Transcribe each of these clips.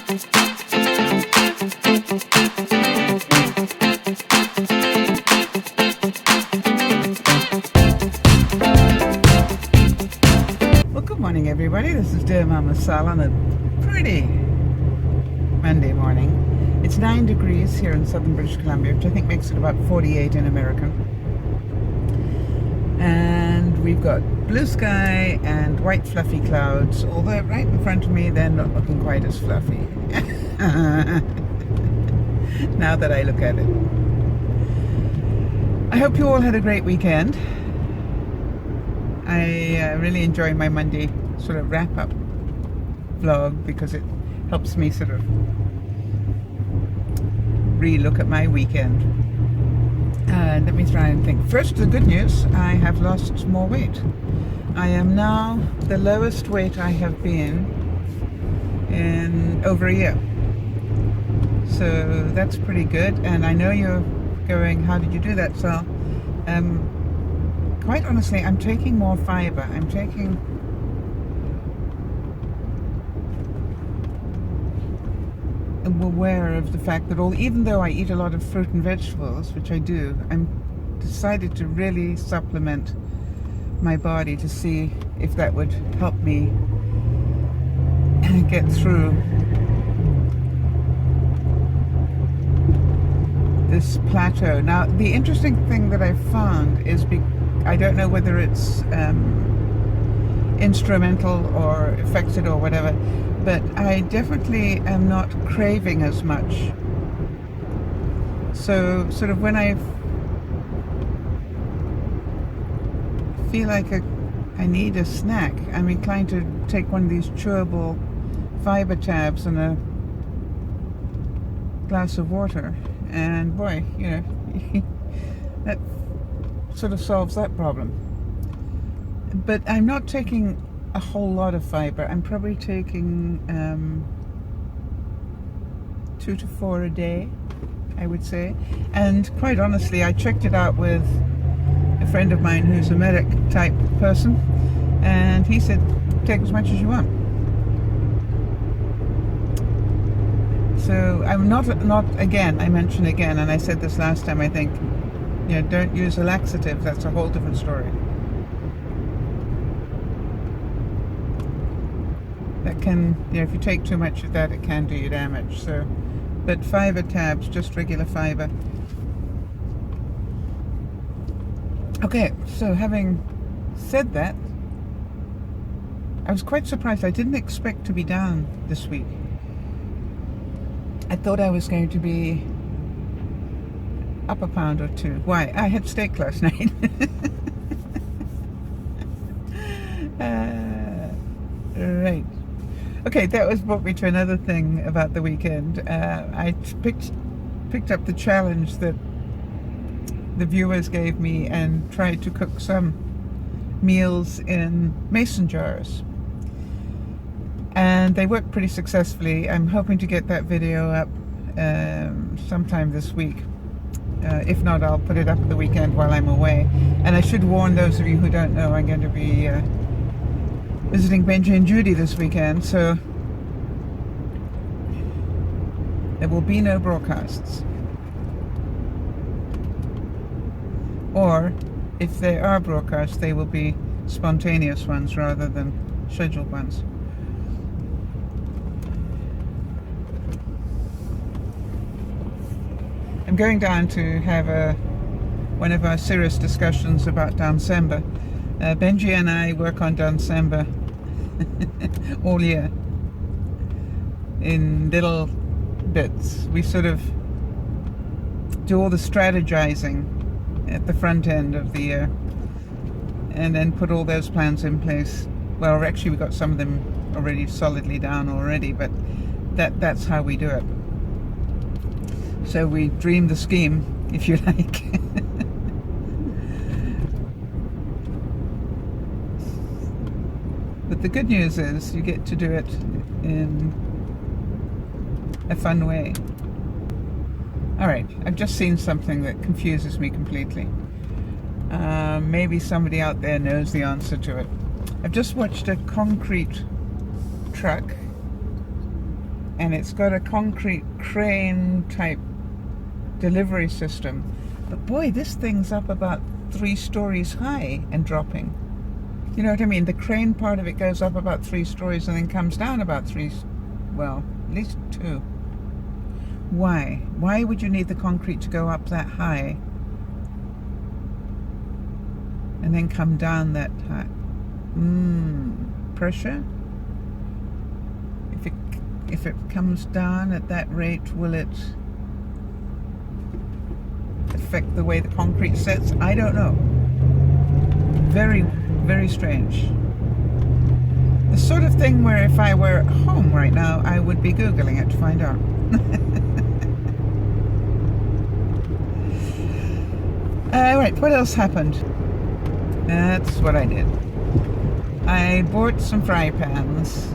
Well, good morning, everybody. This is DearMamaSal on a pretty Monday morning. It's 9 degrees here in southern British Columbia, which I think makes it about 48 in American. And we've got blue sky and white fluffy clouds, although right in front of me they're not looking quite as fluffy. Now that I look at it. I hope you all had a great weekend. I really enjoy my Monday sort of wrap-up vlog because it helps me sort of re-look at my weekend. Let me try and think. First, the good news, I have lost more weight. I am now the lowest weight I have been in over a year. So that's pretty good. And I know you're going, how did you do that, Sal? Quite honestly, I'm taking more fiber. I'm aware of the fact that even though I eat a lot of fruit and vegetables, which I do, I'm decided to really supplement my body to see if that would help me get through this plateau. Now, the interesting thing that I've found is I don't know whether it's instrumental or affected or whatever, but I definitely am not craving as much. So sort of when I feel like I need a snack, I'm inclined to take one of these chewable fiber tabs and a glass of water, and boy, you know, that sort of solves that problem. But I'm not taking a whole lot of fiber. I'm probably taking 2 to 4 a day, I would say. And quite honestly, I checked it out with a friend of mine who's a medic type person, and he said take as much as you want. So I'm not again, I mentioned again, and I said this last time, I think, you know, don't use a laxative. That's a whole different story. That can, you know, if you take too much of that, it can do you damage. So, but fiber tabs, just regular fiber. Okay, so having said that, I was quite surprised. I didn't expect to be down this week. I thought I was going to be up a pound or two. Why? I had steak last night. Right. Okay, that was brought me to another thing about the weekend. I picked up the challenge that the viewers gave me and tried to cook some meals in mason jars. And they worked pretty successfully. I'm hoping to get that video up sometime this week. If not, I'll put it up at the weekend while I'm away. And I should warn those of you who don't know, I'm going to be visiting Benji and Judy this weekend, so there will be no broadcasts. Or, if there are broadcasts, they will be spontaneous ones rather than scheduled ones. I'm going down to have one of our serious discussions about December. Benji and I work on December all year in little bits. We sort of do all the strategizing at the front end of the year and then put all those plans in place. Well, actually we got some of them already solidly down already, but that's how we do it. So we dream the scheme, if you like. But the good news is you get to do it in a fun way. Alright, I've just seen something that confuses me completely. Maybe somebody out there knows the answer to it. I've just watched a concrete truck and it's got a concrete crane type delivery system. But boy, this thing's up about 3 stories high and dropping. You know what I mean? The crane part of it goes up about 3 stories and then comes down about 3, well, at least 2. Why? Why would you need the concrete to go up that high and then come down that high? Pressure? If it comes down at that rate, will it affect the way the concrete sets? I don't know. Very, very strange. The sort of thing where if I were at home right now, I would be Googling it to find out. Right, what else happened? That's what I did. I bought some fry pans.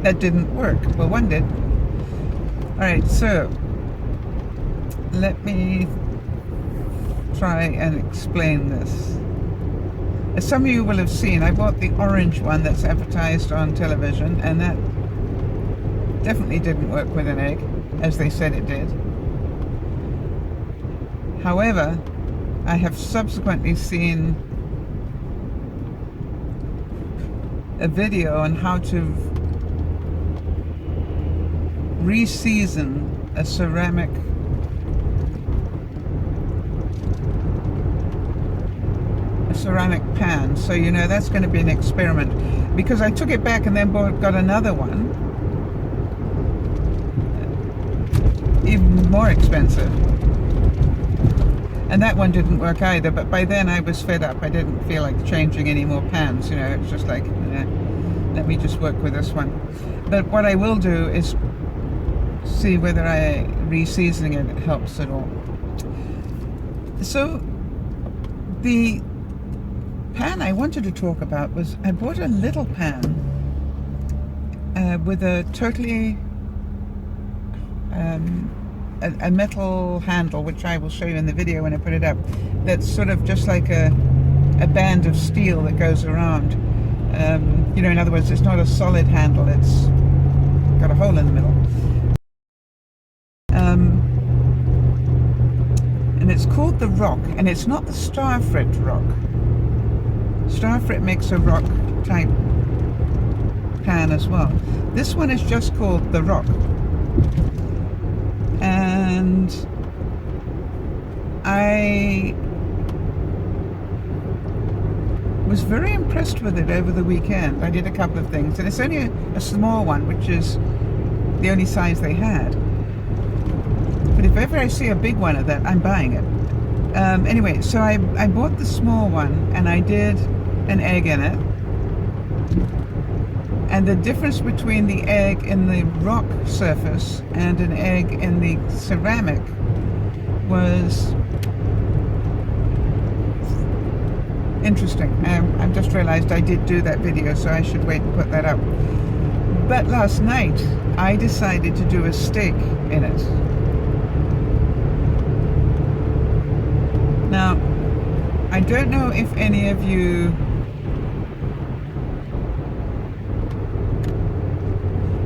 That didn't work. Well, one did. Alright, so let me try and explain this. As some of you will have seen, I bought the orange one that's advertised on television, and that definitely didn't work with an egg, as they said it did. However, I have subsequently seen a video on how to re-season a ceramic pan. So you know that's going to be an experiment, because I took it back and then got another one, even more expensive, and that one didn't work either. But by then I was fed up. I didn't feel like changing any more pans, you know. It's just like, let me just work with this one. But what I will do is see whether re-seasoning it helps at all. So the pan I wanted to talk about was, I bought a little pan with a totally a metal handle, which I will show you in the video when I put it up, that's sort of just like a band of steel that goes around. You know, in other words, it's not a solid handle, it's got a hole in the middle. And it's called the Rock, and it's not the Starfrit Rock. Starfrit makes a rock type pan as well. This one is just called the Rock. And I was very impressed with it over the weekend. I did a couple of things, and it's only a small one, which is the only size they had. But if ever I see a big one of that, I'm buying it. Anyway, so I bought the small one, and I did an egg in it. And the difference between the egg in the rock surface and an egg in the ceramic was interesting. I've just realized I did do that video, so I should wait and put that up. But last night, I decided to do a steak in it. Now, I don't know if any of you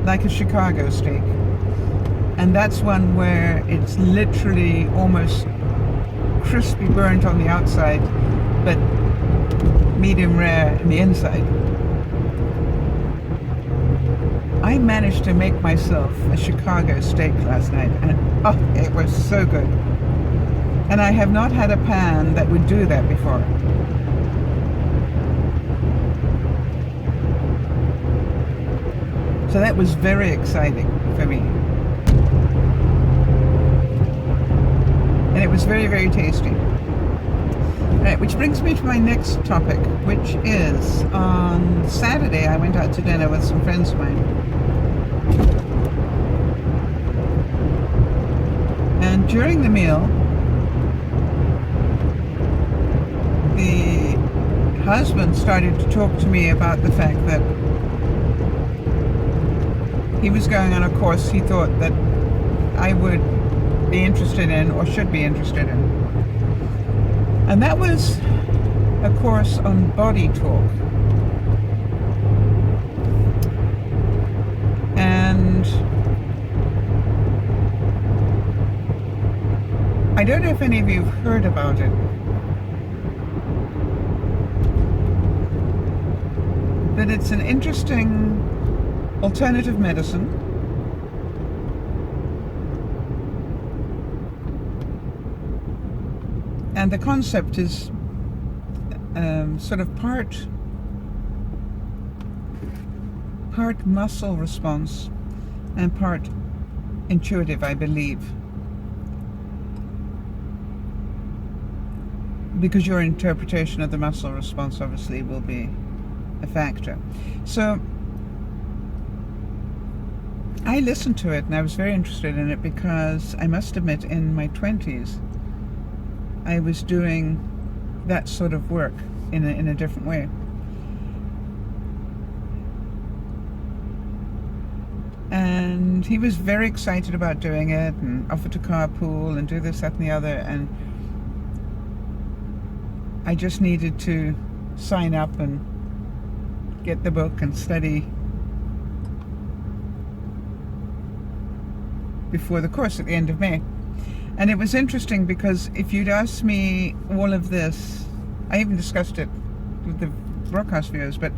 like a Chicago steak, and that's one where it's literally almost crispy burnt on the outside, but medium rare in the inside. I managed to make myself a Chicago steak last night, and oh, it was so good. And I have not had a pan that would do that before. So that was very exciting for me. And it was very, very tasty. Right, which brings me to my next topic, which is on Saturday I went out to dinner with some friends of mine. And during the meal, the husband started to talk to me about the fact that he was going on a course he thought that I would be interested in, or should be interested in. And that was a course on Bodytalk. I don't know if any of you have heard about it, but it's an interesting alternative medicine. And the concept is sort of part muscle response and part intuitive, I believe. Because your interpretation of the muscle response obviously will be a factor. So I listened to it and I was very interested in it because I must admit in my 20s I was doing that sort of work in a different way. And he was very excited about doing it and offered to carpool and do this, that and the other, and I just needed to sign up and get the book and study before the course at the end of May. And it was interesting because if you'd asked me all of this, I even discussed it with the broadcast viewers, but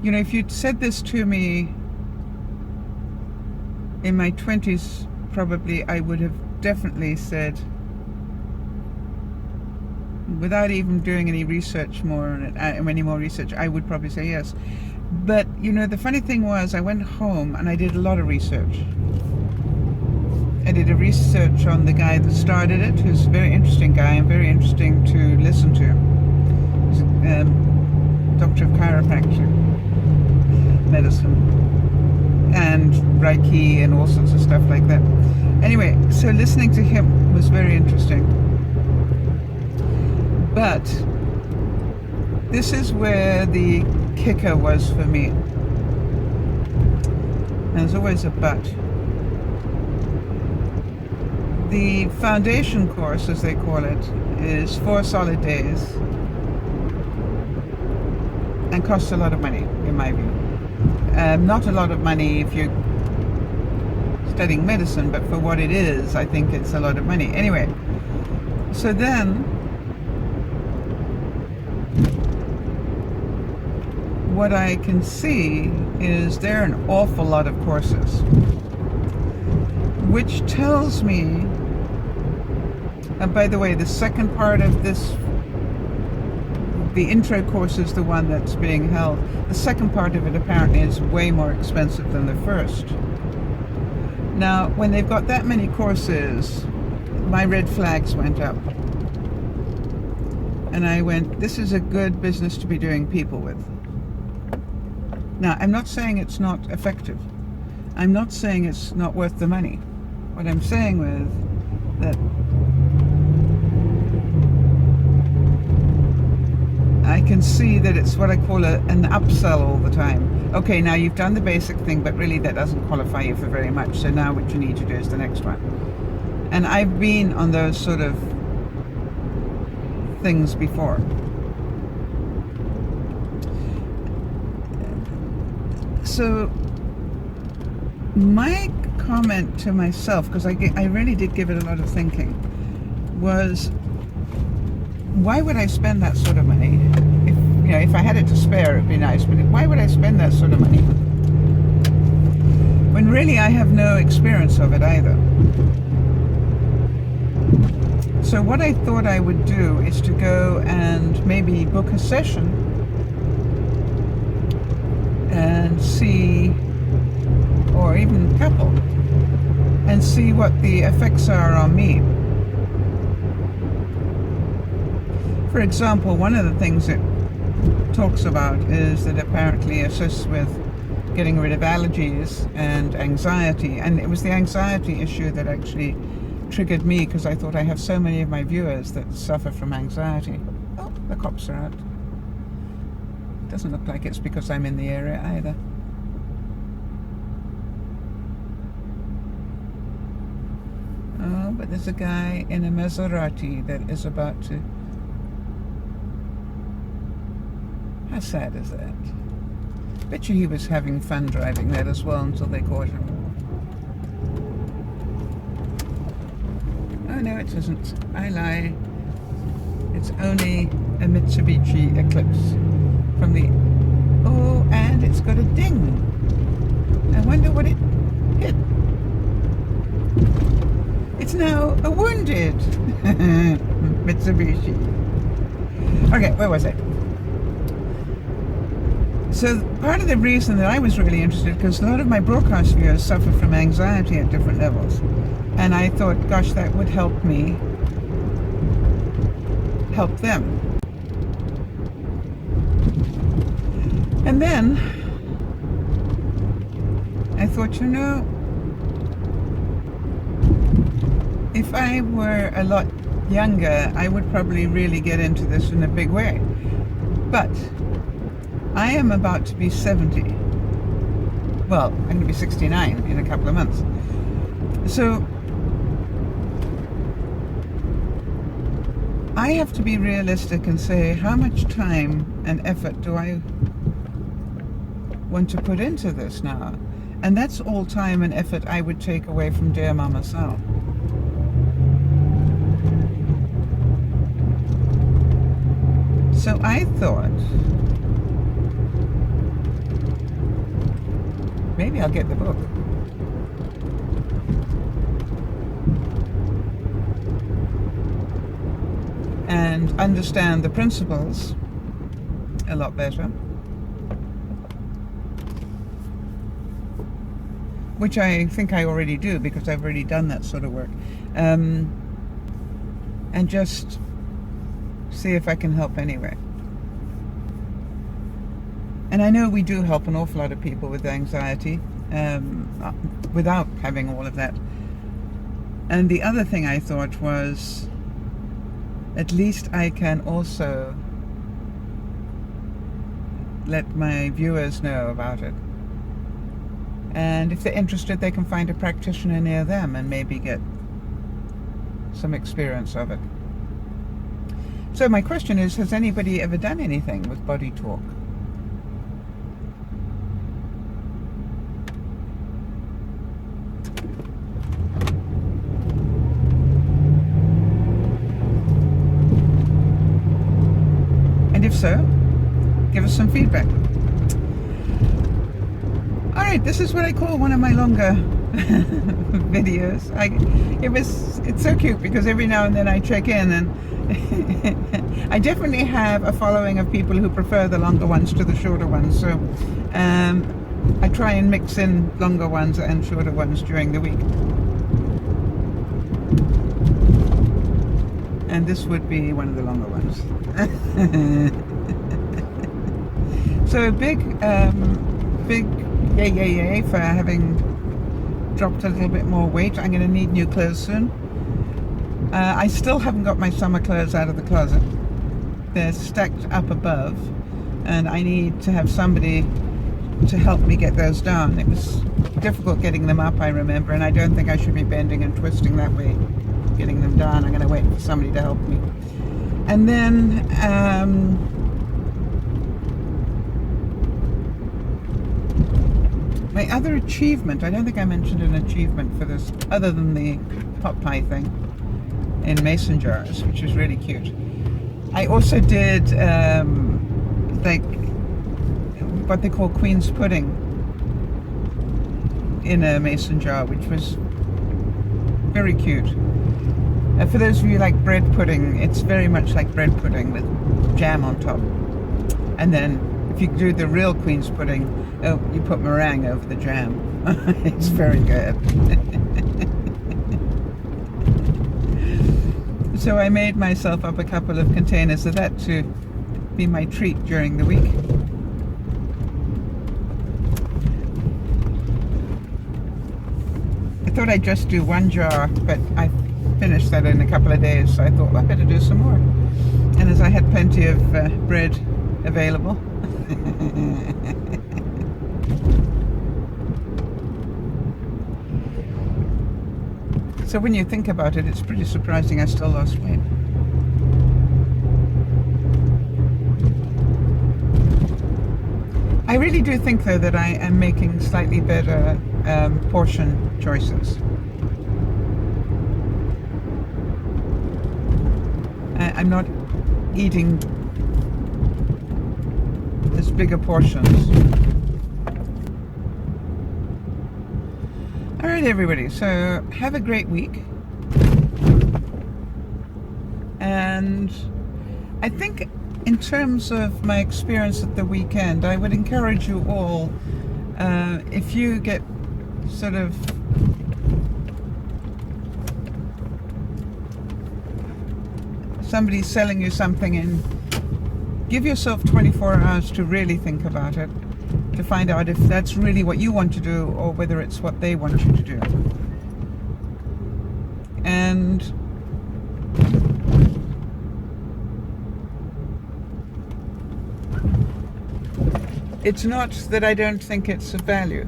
you know, if you'd said this to me in my 20s, probably I would have definitely said, without even doing any research any more research, I would probably say yes. But you know, the funny thing was I went home and I did a lot of research. I did a research on the guy that started it, who's a very interesting guy and very interesting to listen to. He's a doctor of chiropractic medicine and Reiki and all sorts of stuff like that. Anyway, so listening to him was very interesting. But this is where the kicker was for me. And there's always a but. The foundation course, as they call it, is 4 solid days and costs a lot of money, in my view. Not a lot of money if you're studying medicine, but for what it is, I think it's a lot of money. Anyway, so then what I can see is there are an awful lot of courses, which tells me, and by the way, the second part of this, the intro course is the one that's being held. The second part of it apparently is way more expensive than the first. Now, when they've got that many courses, my red flags went up. And I went, this is a good business to be doing people with. Now, I'm not saying it's not effective. I'm not saying it's not worth the money. What I'm saying with that I can see that it's what I call an upsell all the time. Okay, now you've done the basic thing, but really that doesn't qualify you for very much. So now what you need to do is the next one. And I've been on those sort of things before. So my comment to myself, because I really did give it a lot of thinking, was why would I spend that sort of money? If I had it to spare, it'd be nice, but why would I spend that sort of money when really I have no experience of it either? So what I thought I would do is to go and maybe book a session and see, or even a couple, and see what the effects are on me. For example, one of the things it talks about is that apparently assists with getting rid of allergies and anxiety, and it was the anxiety issue that actually triggered me, because I thought I have so many of my viewers that suffer from anxiety. Oh, the cops are out. Doesn't look like it's because I'm in the area either. Oh, but there's a guy in a Maserati that is about to... How sad is that? Bet you he was having fun driving that as well until they caught him. Oh, no, it isn't. I lie. It's only a Mitsubishi Eclipse from the... Oh, and it's got a ding. I wonder what it hit. It's now a wounded Mitsubishi. Okay, where was I? So part of the reason that I was really interested, because a lot of my broadcast viewers suffer from anxiety at different levels. And I thought, gosh, that would help me help them. And then I thought, you know, if I were a lot younger, I would probably really get into this in a big way. But I am about to be 70. Well, I'm going to be 69 in a couple of months. So I have to be realistic and say, how much time and effort do I want to put into this now? And that's all time and effort I would take away from DearMamaSal. So I thought, maybe I'll get the book. And understand the principles a lot better. Which I think I already do, because I've already done that sort of work. And just see if I can help anyway. And I know we do help an awful lot of people with anxiety, without having all of that. And the other thing I thought was, at least I can also let my viewers know about it. And if they're interested, they can find a practitioner near them and maybe get some experience of it. So my question is, has anybody ever done anything with Bodytalk? And if so, give us some feedback. Alright, this is what I call one of my longer videos. It's so cute because every now and then I check in, and I definitely have a following of people who prefer the longer ones to the shorter ones. So I try and mix in longer ones and shorter ones during the week. And this would be one of the longer ones. So big yay for having dropped a little bit more weight. I'm going to need new clothes soon. I still haven't got my summer clothes out of the closet. They're stacked up above, and I need to have somebody to help me get those down. It was difficult getting them up, I remember, and I don't think I should be bending and twisting that way, getting them down. I'm going to wait for somebody to help me. And then my other achievement, I don't think I mentioned an achievement for this other than the pot pie thing in mason jars, which was really cute. I also did like what they call Queen's pudding in a mason jar, which was very cute. For those of you who like bread pudding, it's very much like bread pudding with jam on top. And then if you do the real Queen's pudding, you put meringue over the jam. It's very good. So I made myself up a couple of containers of that to be my treat during the week. I thought I'd just do one jar, but I finished that in a couple of days, so I thought, well, I better do some more. And as I had plenty of bread available, so when you think about it, it's pretty surprising I still lost weight. I really do think, though, that I am making slightly better portion choices. I'm not eating as bigger portions. All right, everybody. So have a great week. And I think in terms of my experience at the weekend, I would encourage you all, if you get sort of somebody selling you something, and give yourself 24 hours to really think about it, to find out if that's really what you want to do or whether it's what they want you to do. And it's not that I don't think it's of value.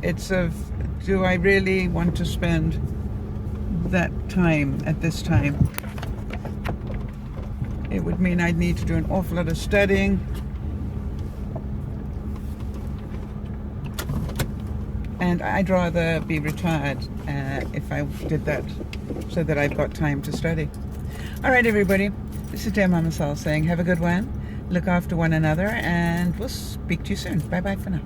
It's of, do I really want to spend that time at this time? It would mean I'd need to do an awful lot of studying. And I'd rather be retired if I did that, so that I've got time to study. All right, everybody. This is DearMamaSal saying have a good one. Look after one another, and we'll speak to you soon. Bye-bye for now.